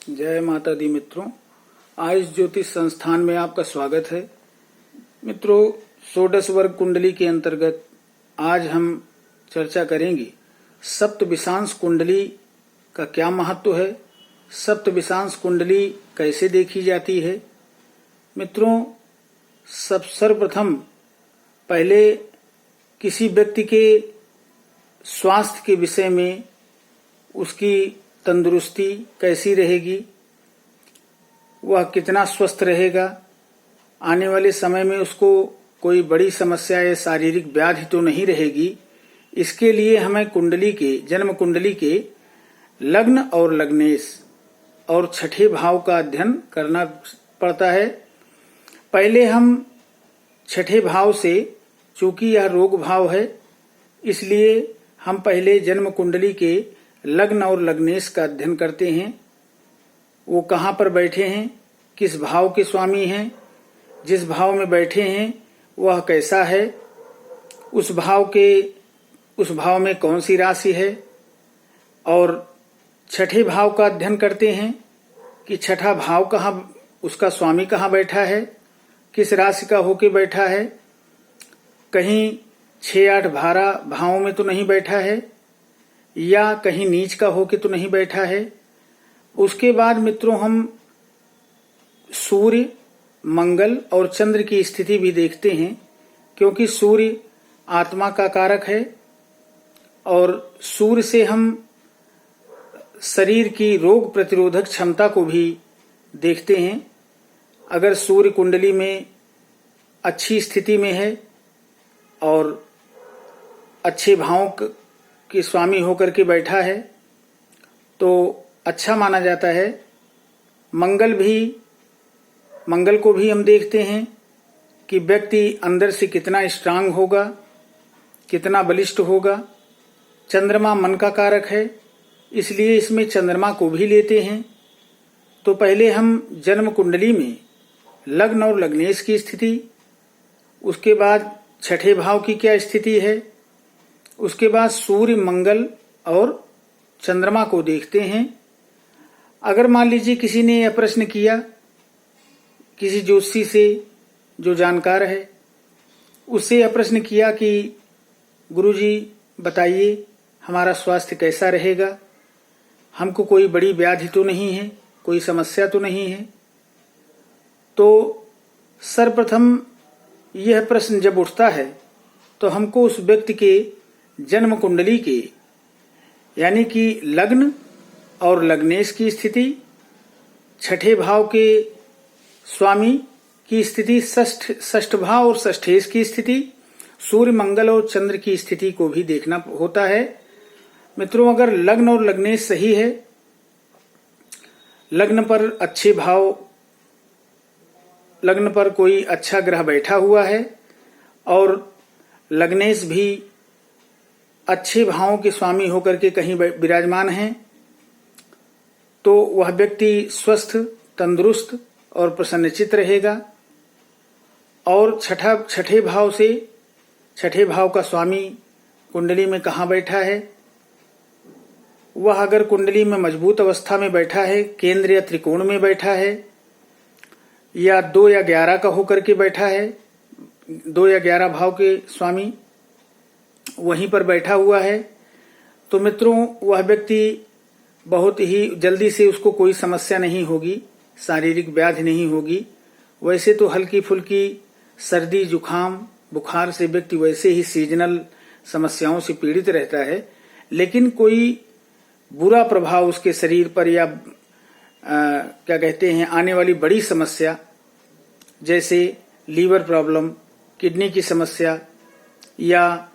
जय माता दी मित्रों, आयुष ज्योतिष संस्थान में आपका स्वागत है। मित्रों, षोडश वर्ग कुंडली के अंतर्गत आज हम चर्चा करेंगे सप्तविशांश कुंडली का क्या महत्व है, सप्तविशांश कुंडली कैसे देखी जाती है। मित्रों, सर्वप्रथम पहले किसी व्यक्ति के स्वास्थ्य के विषय में, उसकी तंदुरुस्ती कैसी रहेगी, वह कितना स्वस्थ रहेगा, आने वाले समय में उसको कोई बड़ी समस्या या शारीरिक व्याधि तो नहीं रहेगी। इसके लिए हमें कुंडली के, जन्म कुंडली के लग्न और लग्नेश और छठे भाव का अध्ययन करना पड़ता है। पहले हम छठे भाव से, चूंकि यह रोग भाव है, इसलिए हम पहले जन्म कुंडली के लग्न और लग्नेश का अध्ययन करते हैं। वो कहाँ पर बैठे हैं, किस भाव के स्वामी हैं, जिस भाव में बैठे हैं वह कैसा है, उस भाव में कौन सी राशि है, और छठे भाव का अध्ययन करते हैं कि छठा भाव कहाँ, उसका स्वामी कहाँ बैठा है, किस राशि का होके बैठा है, कहीं 6, 8, 12 भावों में तो नहीं बैठा है, या कहीं नीच का होके तो नहीं बैठा है। उसके बाद मित्रों हम सूर्य, मंगल और चंद्र की स्थिति भी देखते हैं, क्योंकि सूर्य आत्मा का कारक है और सूर्य से हम शरीर की रोग प्रतिरोधक क्षमता को भी देखते हैं। अगर सूर्य कुंडली में अच्छी स्थिति में है और अच्छे भाव के स्वामी होकर के बैठा है तो अच्छा माना जाता है। मंगल को भी हम देखते हैं कि व्यक्ति अंदर से कितना स्ट्रांग होगा, कितना बलिष्ठ होगा। चंद्रमा मन का कारक है, इसलिए इसमें चंद्रमा को भी लेते हैं। तो पहले हम जन्म कुंडली में लग्न और लग्नेश की स्थिति, उसके बाद छठे भाव की क्या स्थिति है, उसके बाद सूर्य, मंगल और चंद्रमा को देखते हैं। अगर मान लीजिए किसी ने यह प्रश्न किया, किसी ज्योतिषी से जो जानकार है, उससे यह प्रश्न किया कि गुरुजी बताइए हमारा स्वास्थ्य कैसा रहेगा, हमको कोई बड़ी व्याधि तो नहीं है, कोई समस्या तो नहीं है। तो सर्वप्रथम यह प्रश्न जब उठता है तो हमको उस व्यक्ति के जन्म कुंडली के, यानी कि लग्न और लग्नेश की स्थिति, छठे भाव के स्वामी की स्थिति, षष्ठ भाव और षष्ठेश की स्थिति, सूर्य, मंगल और चंद्र की स्थिति को भी देखना होता है। मित्रों, अगर लग्न और लग्नेश सही है, लग्न पर अच्छे भाव, लग्न पर कोई अच्छा ग्रह बैठा हुआ है और लग्नेश भी अच्छे भावों के स्वामी होकर के कहीं विराजमान हैं, तो वह व्यक्ति स्वस्थ, तंदुरुस्त और प्रसन्नचित्त रहेगा। और छठे भाव से, छठे भाव का स्वामी कुंडली में कहाँ बैठा है, वह अगर कुंडली में मजबूत अवस्था में बैठा है, केंद्र या त्रिकोण में बैठा है, या 2 या 11 का होकर के बैठा है, 2 या 11 भाव के स्वामी वहीं पर बैठा हुआ है, तो मित्रों वह व्यक्ति बहुत ही जल्दी से, उसको कोई समस्या नहीं होगी, शारीरिक व्याधि नहीं होगी। वैसे तो हल्की फुल्की सर्दी, जुखाम, बुखार से व्यक्ति वैसे ही सीजनल समस्याओं से पीड़ित रहता है, लेकिन कोई बुरा प्रभाव उसके शरीर पर या क्या कहते हैं, आने वाली बड़ी समस्या जैसे लीवर प्रॉब्लम, किडनी की समस्या या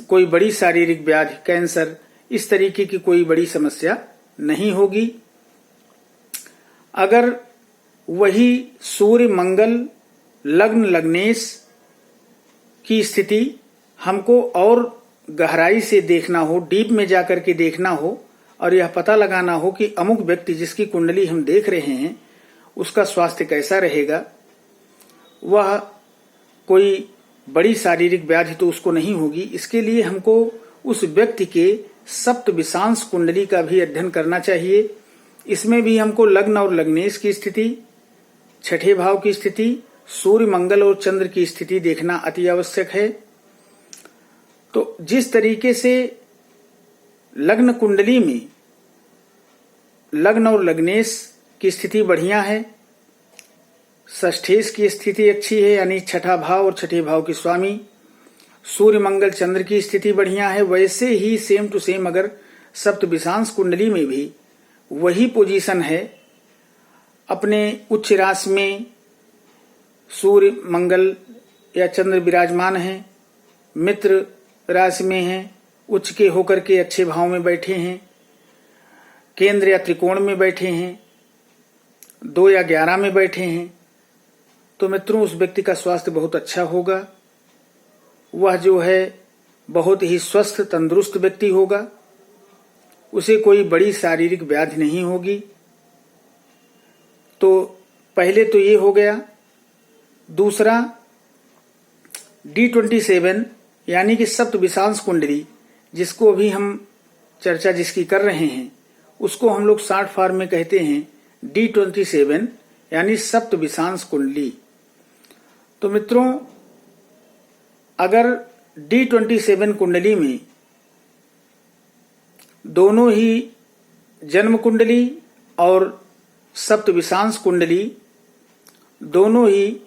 कोई बड़ी शारीरिक व्याधि, कैंसर, इस तरीके की कोई बड़ी समस्या नहीं होगी। अगर वही सूर्य, मंगल, लग्न, लग्नेश की स्थिति हमको और गहराई से देखना हो, डीप में जाकर के देखना हो और यह पता लगाना हो कि अमुक व्यक्ति जिसकी कुंडली हम देख रहे हैं उसका स्वास्थ्य कैसा रहेगा, वह कोई बड़ी शारीरिक व्याधि तो उसको नहीं होगी। इसके लिए हमको उस व्यक्ति के सप्तविशांश कुंडली का भी अध्ययन करना चाहिए। इसमें भी हमको लग्न और लग्नेश की स्थिति, छठे भाव की स्थिति, सूर्य मंगल और चंद्र की स्थिति देखना अति आवश्यक है। तो जिस तरीके से लग्न कुंडली में लग्न और लग्नेश की स्थिति बढ़िया है, षष्ठेश की स्थिति अच्छी है, यानी छठा भाव और छठे भाव के स्वामी सूर्य मंगल चंद्र की स्थिति बढ़िया है, वैसे ही सेम टू सेम अगर सप्तविशांश कुंडली में भी वही पोजीशन है, अपने उच्च राशि में सूर्य मंगल या चंद्र विराजमान है, मित्र राशि में है, उच्च के होकर के अच्छे भाव में बैठे हैं, केंद्र या त्रिकोण में बैठे हैं, 2 या 11 में बैठे हैं, तो मित्रों उस व्यक्ति का स्वास्थ्य बहुत अच्छा होगा। वह जो है बहुत ही स्वस्थ तंदुरुस्त व्यक्ति होगा, उसे कोई बड़ी शारीरिक व्याधि नहीं होगी। तो पहले तो ये हो गया। दूसरा D27 यानी कि सप्तविशांश कुंडली, जिसको अभी हम चर्चा जिसकी कर रहे हैं, उसको हम लोग शॉर्ट फॉर्म में कहते हैं D27 यानी सप्तविशांश कुंडली। तो मित्रों अगर D27 कुंडली में दोनों ही जन्म कुंडली और सप्तविशांश कुंडली दोनों ही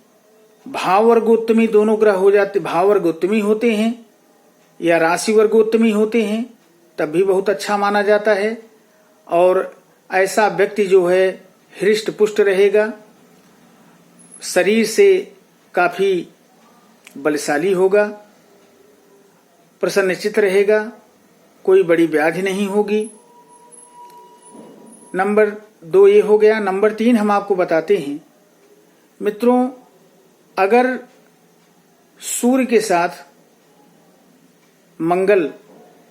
भाव वर्गोत्तमी दोनों ग्रह हो जाते, भाव वर्गोत्तमी होते हैं या राशि वर्गोत्तमी होते हैं, तब भी बहुत अच्छा माना जाता है। और ऐसा व्यक्ति जो है हृष्ट पुष्ट रहेगा, शरीर से काफी बलशाली होगा, प्रसन्नचित्त रहेगा, कोई बड़ी व्याधि नहीं होगी। नंबर 2 ये हो गया। नंबर 3 हम आपको बताते हैं मित्रों, अगर सूर्य के साथ मंगल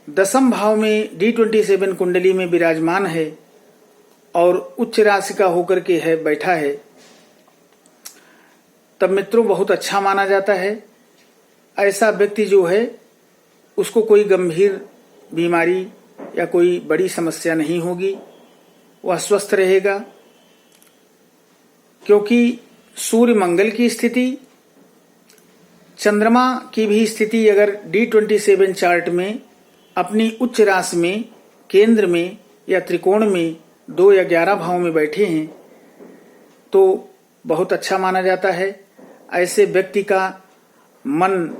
10वें भाव में D27 कुंडली में विराजमान है और उच्च राशि का होकर के है बैठा है, तब मित्रों बहुत अच्छा माना जाता है। ऐसा व्यक्ति जो है उसको कोई गंभीर बीमारी या कोई बड़ी समस्या नहीं होगी, वह स्वस्थ रहेगा, क्योंकि सूर्य मंगल की स्थिति, चंद्रमा की भी स्थिति अगर D27 चार्ट में अपनी उच्च राशि में, केंद्र में या त्रिकोण में 2 या 11 भाव में बैठे हैं तो बहुत अच्छा माना जाता है। ऐसे व्यक्ति का मन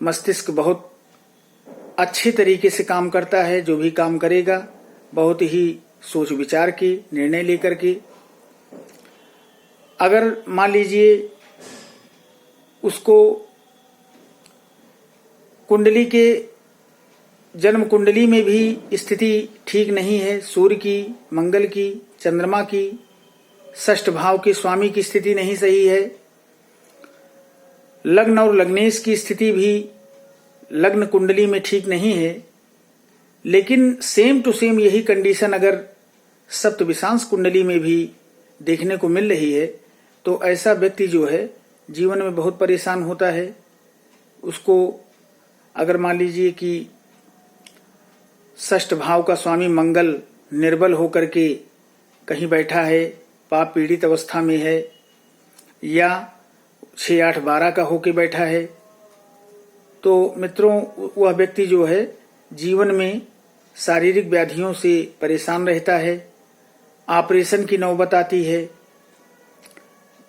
मस्तिष्क बहुत अच्छे तरीके से काम करता है, जो भी काम करेगा बहुत ही सोच विचार के निर्णय लेकर के। अगर मान लीजिए उसको कुंडली के जन्म कुंडली में भी स्थिति ठीक नहीं है, सूर्य की, मंगल की, चंद्रमा की, षष्ठ भाव के स्वामी की स्थिति नहीं सही है, लग्न और लग्नेश की स्थिति भी लग्न कुंडली में ठीक नहीं है, लेकिन सेम टू सेम यही कंडीशन अगर सप्तविशांश कुंडली में भी देखने को मिल रही है, तो ऐसा व्यक्ति जो है जीवन में बहुत परेशान होता है। उसको अगर मान लीजिए कि षष्ठ भाव का स्वामी मंगल निर्बल होकर के कहीं बैठा है, पाप पीड़ित अवस्था में है, या 6, 8, 12 का होके बैठा है, तो मित्रों वह व्यक्ति जो है जीवन में शारीरिक व्याधियों से परेशान रहता है, ऑपरेशन की नौबत आती है,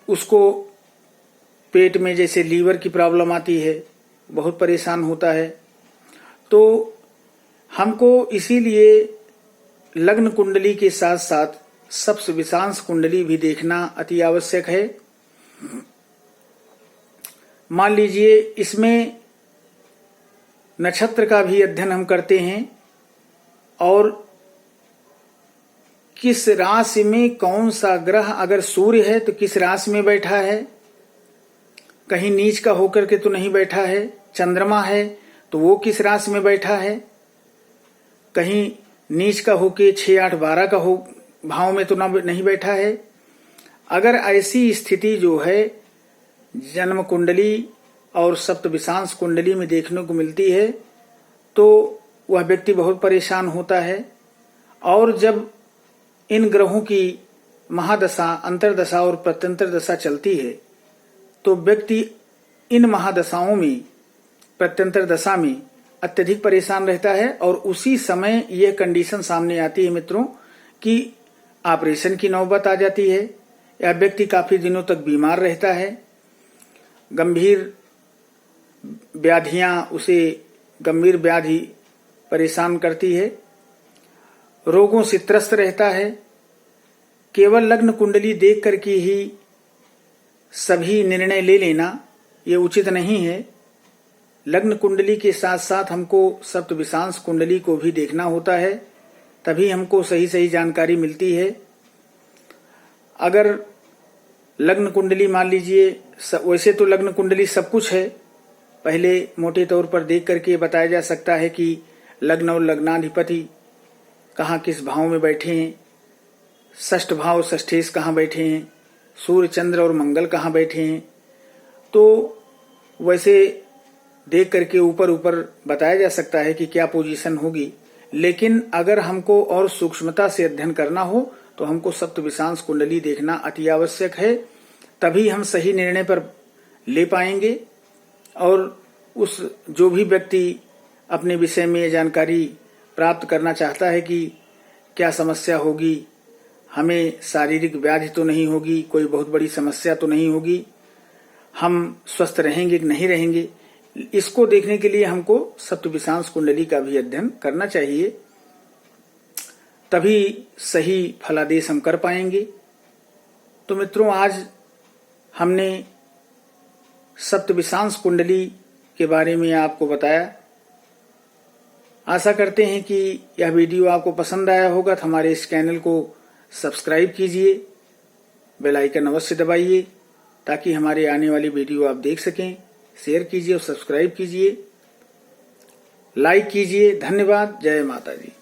उसको पेट में जैसे लीवर की प्रॉब्लम आती है, बहुत परेशान होता है। तो हमको इसीलिए लग्न कुंडली के साथ साथ सप्तविशांश कुंडली भी देखना अति आवश्यक है। मान लीजिए इसमें नक्षत्र का भी अध्ययन हम करते हैं और किस राशि में कौन सा ग्रह, अगर सूर्य है तो किस राशि में बैठा है, कहीं नीच का होकर के तो नहीं बैठा है, चंद्रमा है तो वो किस राशि में बैठा है, कहीं नीच का होके 6, 8, 12 का हो भाव में तो नहीं बैठा है। अगर ऐसी स्थिति जो है जन्म कुंडली और सप्तविशांश कुंडली में देखने को मिलती है तो वह व्यक्ति बहुत परेशान होता है। और जब इन ग्रहों की महादशा, अंतर्दशा और प्रत्यंतर दशा चलती है तो व्यक्ति इन महादशाओं में, प्रत्यंतर दशा में अत्यधिक परेशान रहता है और उसी समय यह कंडीशन सामने आती है मित्रों कि ऑपरेशन की नौबत आ जाती है या व्यक्ति काफी दिनों तक बीमार रहता है, गंभीर व्याधियां उसे, गंभीर व्याधि परेशान करती है, रोगों से त्रस्त रहता है। केवल लग्न कुंडली देख करके ही सभी निर्णय ले लेना ये उचित नहीं है। लग्न कुंडली के साथ साथ हमको सप्तविशांश कुंडली को भी देखना होता है, तभी हमको सही सही जानकारी मिलती है। अगर लग्न कुंडली मान लीजिए, वैसे तो लग्न कुंडली सब कुछ है, पहले मोटे तौर पर देख करके बताया जा सकता है कि लग्न और लग्नाधिपति कहाँ किस भाव में बैठे हैं, षष्ठ भाव षष्ठेश कहाँ बैठे हैं, सूर्य चंद्र और मंगल कहाँ बैठे हैं। तो वैसे देख करके ऊपर ऊपर बताया जा सकता है कि क्या पोजीशन होगी, लेकिन अगर हमको और सूक्ष्मता से अध्ययन करना हो तो हमको सप्तविशांश कुंडली देखना अति आवश्यक है, तभी हम सही निर्णय पर ले पाएंगे। और उस जो भी व्यक्ति अपने विषय में जानकारी प्राप्त करना चाहता है कि क्या समस्या होगी, हमें शारीरिक व्याधि तो नहीं होगी, कोई बहुत बड़ी समस्या तो नहीं होगी, हम स्वस्थ रहेंगे कि नहीं रहेंगे, इसको देखने के लिए हमको सप्तविशांश कुंडली का भी अध्ययन करना चाहिए, तभी सही फलादेश हम कर पाएंगे। तो मित्रों, आज हमने सप्तविशांश कुंडली के बारे में आपको बताया। आशा करते हैं कि यह वीडियो आपको पसंद आया होगा। तो हमारे इस चैनल को सब्सक्राइब कीजिए, बेल आइकन अवश्य दबाइए ताकि हमारे आने वाली वीडियो आप देख सकें। शेयर कीजिए और सब्सक्राइब कीजिए, लाइक कीजिए। धन्यवाद। जय माता दी।